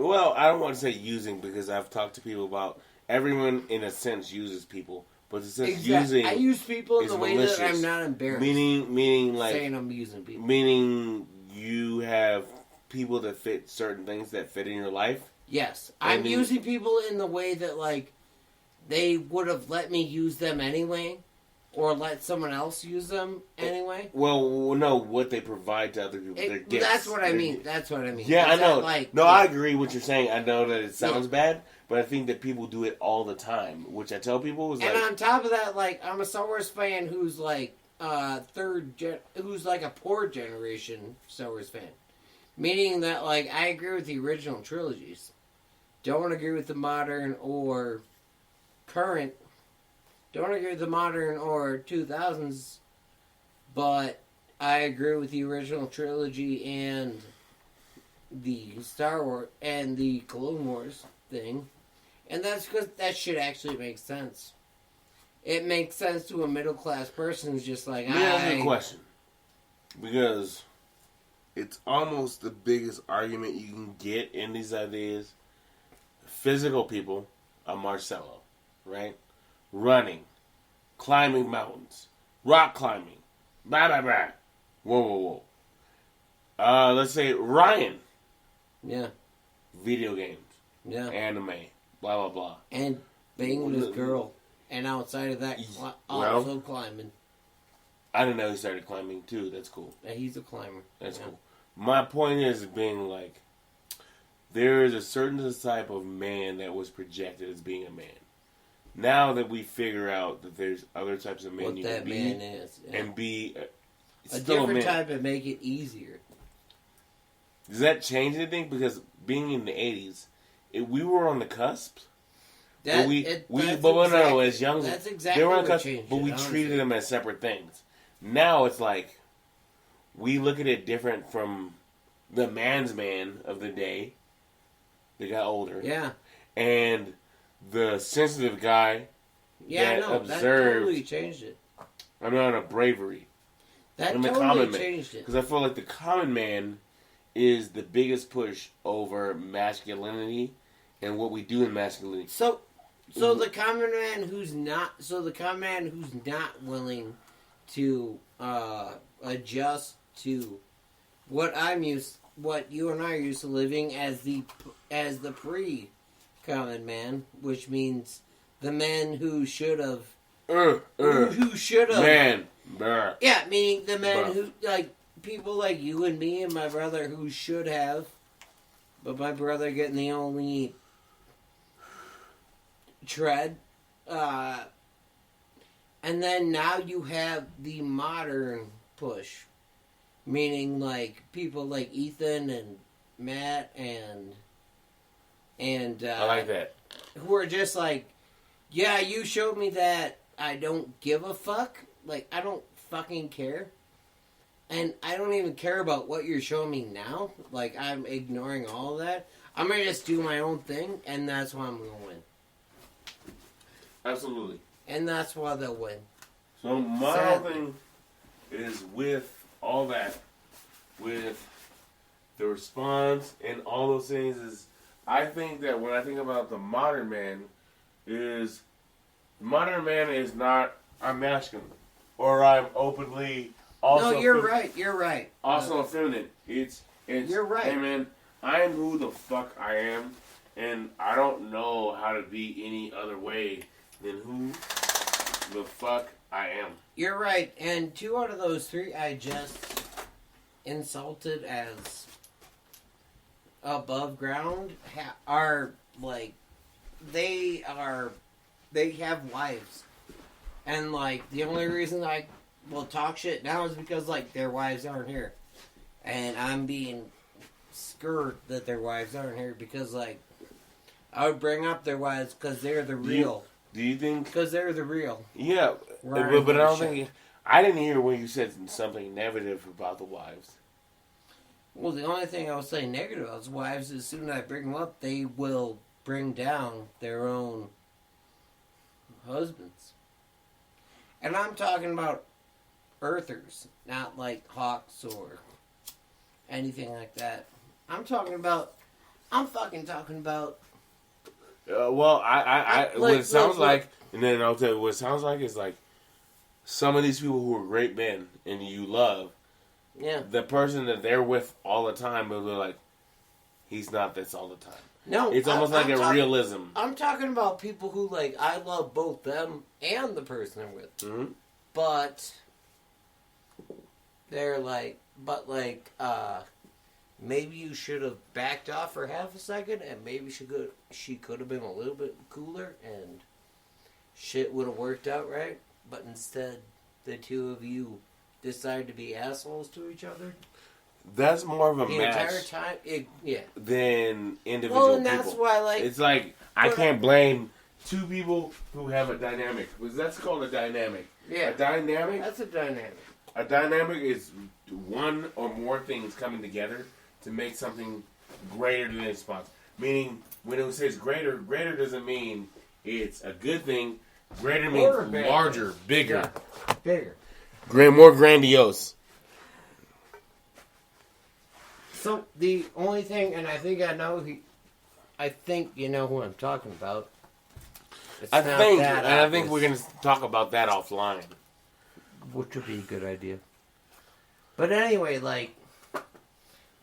Well, I don't want to say using because I've talked to people about everyone in a sense uses people, but the sense using I use people in the way malicious, that I'm not embarrassed. Meaning like saying I'm using people. Meaning you have people that fit certain things that fit in your life. Yes, I'm using people in the way that like they would have let me use them anyway, or let someone else use them anyway. Well, no, what they provide to other people. Their gifts. That's what I mean. That's what I mean. Yeah, Is I know. I agree with what you're saying. I know that it sounds bad, but I think that people do it all the time. Which I tell people is and like. On top of that, like I'm a Star Wars fan who's like who's like a poor generation Star Wars fan, meaning that like I agree with the original trilogies. Don't agree with the modern or current. Don't agree with the modern or 2000s, but I agree with the original trilogy and the Star Wars and the Clone Wars thing. And that's because that shit actually makes sense. It makes sense to a middle-class person who's just like, That's a question. Because it's almost the biggest argument you can get in these ideas. Physical people are Marcelo, right? Running, climbing mountains, rock climbing, blah, blah, blah. Whoa, whoa, whoa. Let's say Ryan. Yeah. Video games. Yeah. Anime. Blah, blah, blah. And banging this girl. And outside of that, also climbing. I didn't know he started climbing, too. That's cool. Yeah, he's a climber. That's cool. My point is being like, there is a certain type of man that was projected as being a man. Now that we figure out that there's other types of men what you that can man be, is, and be a different type and make it easier. Does that change anything? Because being in the 80s, we were on the cusp. As young, that's exactly they were on what the cusp, changed but we treated them as separate things. Now it's like we look at it different from the man's man of the day. They got older. Yeah. And the sensitive guy that observed. That totally changed it. I'm not a bravery. That totally changed it. Because I feel like the common man is the biggest push over masculinity and what we do in masculinity. So the common man who's not willing to adjust to what you and I are used to living as the pre-common man, which means the man who should have man. Yeah, meaning the man who like people like you and me and my brother who should have, but my brother getting the only tread. And then now you have the modern push. Meaning, like, people like Ethan and Matt and I like that. Who are just like, yeah, you showed me that I don't give a fuck. Like, I don't fucking care. And I don't even care about what you're showing me now. Like, I'm ignoring all of that. I'm going to just do my own thing, and that's why I'm going to win. Absolutely. And that's why they'll win. So my whole thing is with all that, with the response and all those things is, I think that when I think about the modern man is not, I'm masculine, or I'm openly also... No, you're right. Also feminine. It's you're right. Hey man, I am who the fuck I am, and I don't know how to be any other way than who the fuck I am. You're right, and 2 out of those 3 I just insulted as above ground are like they have wives, and like the only reason I will talk shit now is because like their wives aren't here, and I'm being scared that their wives aren't here because like I would bring up their wives because they're the real. Do you think? Because they're the real. Yeah, but I don't think... I didn't hear when you said something negative about the wives. Well, the only thing I was saying negative about wives is as soon as I bring them up, they will bring down their own husbands. And I'm talking about earthers, not like hawks or anything like that. I'm talking about I'm fucking talking about. Well, what Like, it sounds look. like, and then I'll tell you what it sounds like is like some of these people who are great men and you love, Yeah. the person that they're with all the time, but they're like, he's not this all the time. No, It's almost like a realism. I'm talking about people who, like, I love both them and the person I'm with. Mm-hmm. But they're like, maybe you should have backed off for half a second, and maybe she could have been a little bit cooler, and shit would have worked out right. But instead, the two of you decide to be assholes to each other. That's more of a The match entire time, than individual well, and that's people. why, like, It's like I can't blame two people who have a dynamic. Because that's called a dynamic. yeah, A dynamic. that's a dynamic. A dynamic is one or more things coming together to make something greater than its sponsor. Meaning, when it says greater, greater doesn't mean it's a good thing. Greater means Or bad. larger, bigger, Bigger. more grandiose. So the only thing, and I think you know who I'm talking about. It's I not think, that and I think we're obvious, going to talk about that offline. which would be a good idea. But anyway, like,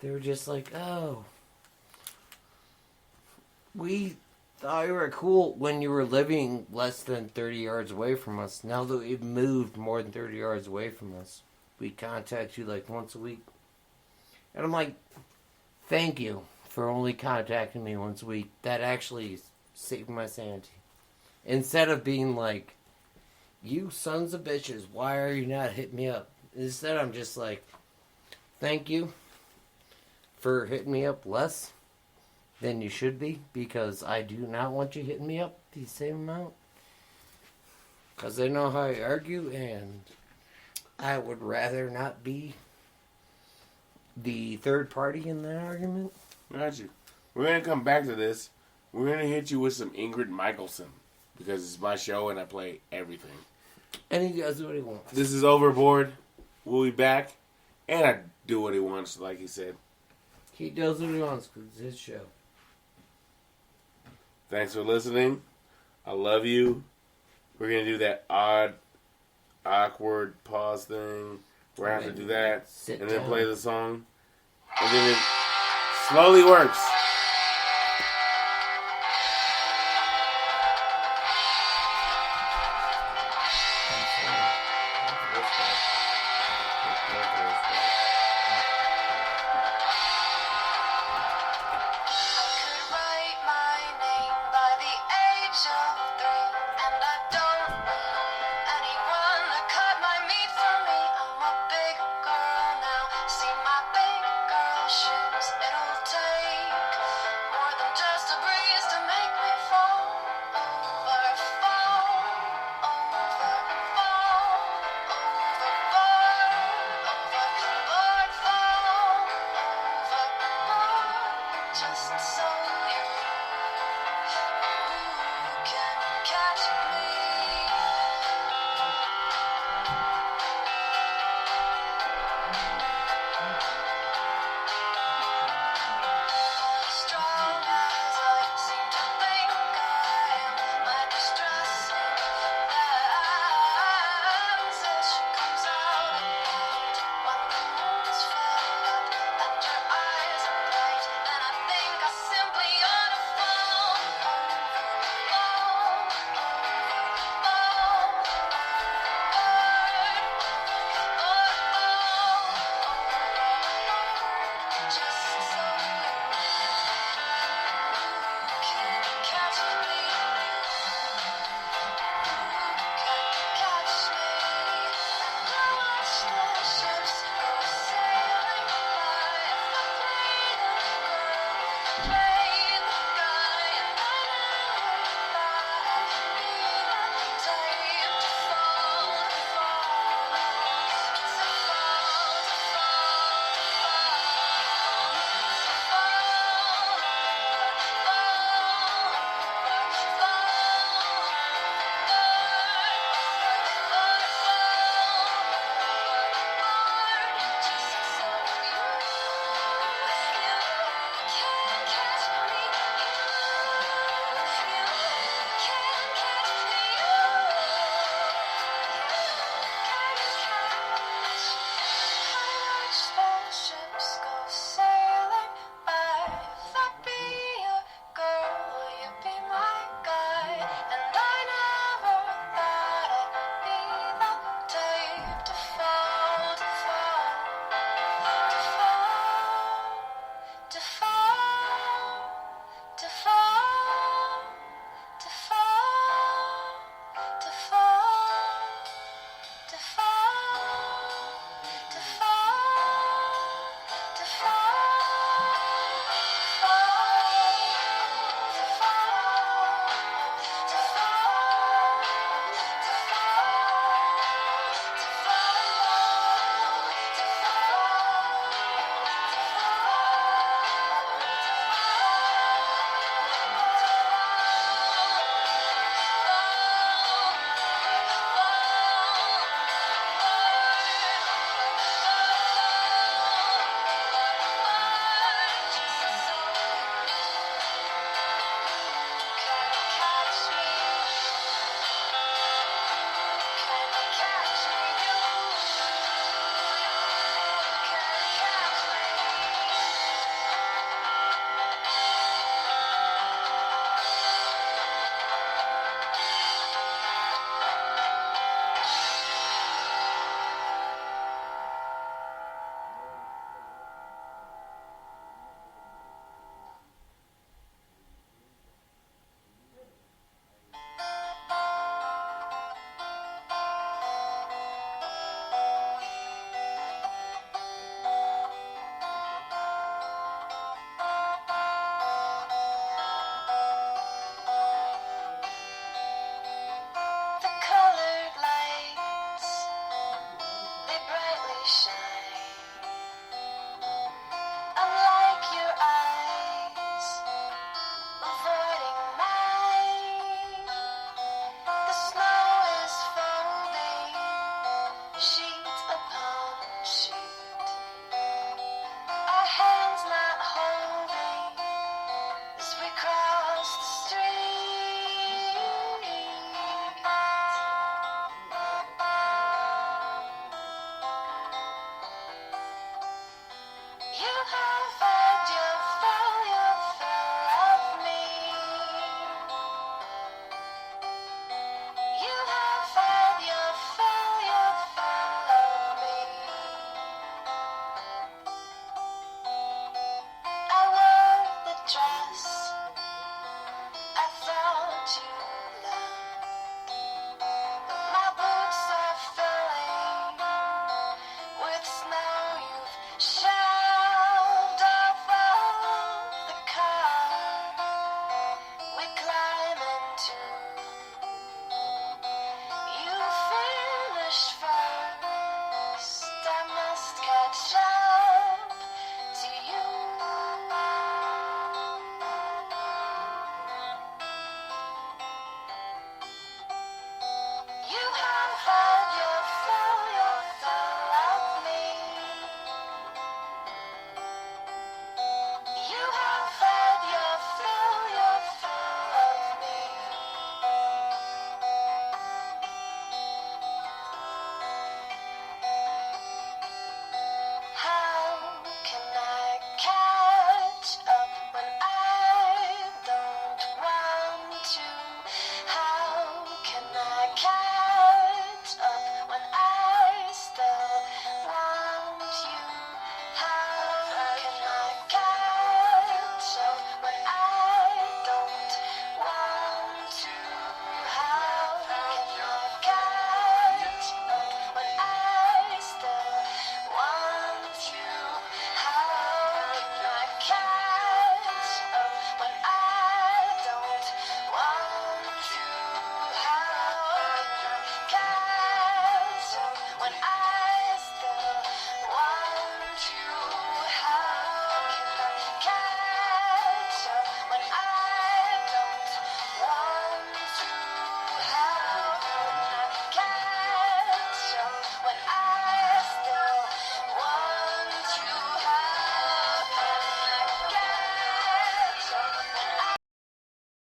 they were just like, oh, we thought you were cool when you were living less than 30 yards away from us. Now that we've moved more than 30 yards away from us, we contact you like once a week. And I'm like, thank you for only contacting me once a week. That actually saved my sanity. Instead of being like, you sons of bitches, why are you not hitting me up? Instead, I'm just like, thank you for hitting me up less than you should be, because I do not want you hitting me up the same amount. Because I know how I argue, and I would rather not be the third party in that argument. Got you. We're going to come back to this. We're going to hit you with some Ingrid Michaelson. Because it's my show and I play everything. And he does what he wants. This is Overboard. We'll be back. And I do what he wants, like he said. He does what he wants because it's his show. Thanks for listening. I love you. We're going to do that awkward pause thing. We're going to have to do that. Sit And then down. play the song. And then it slowly works.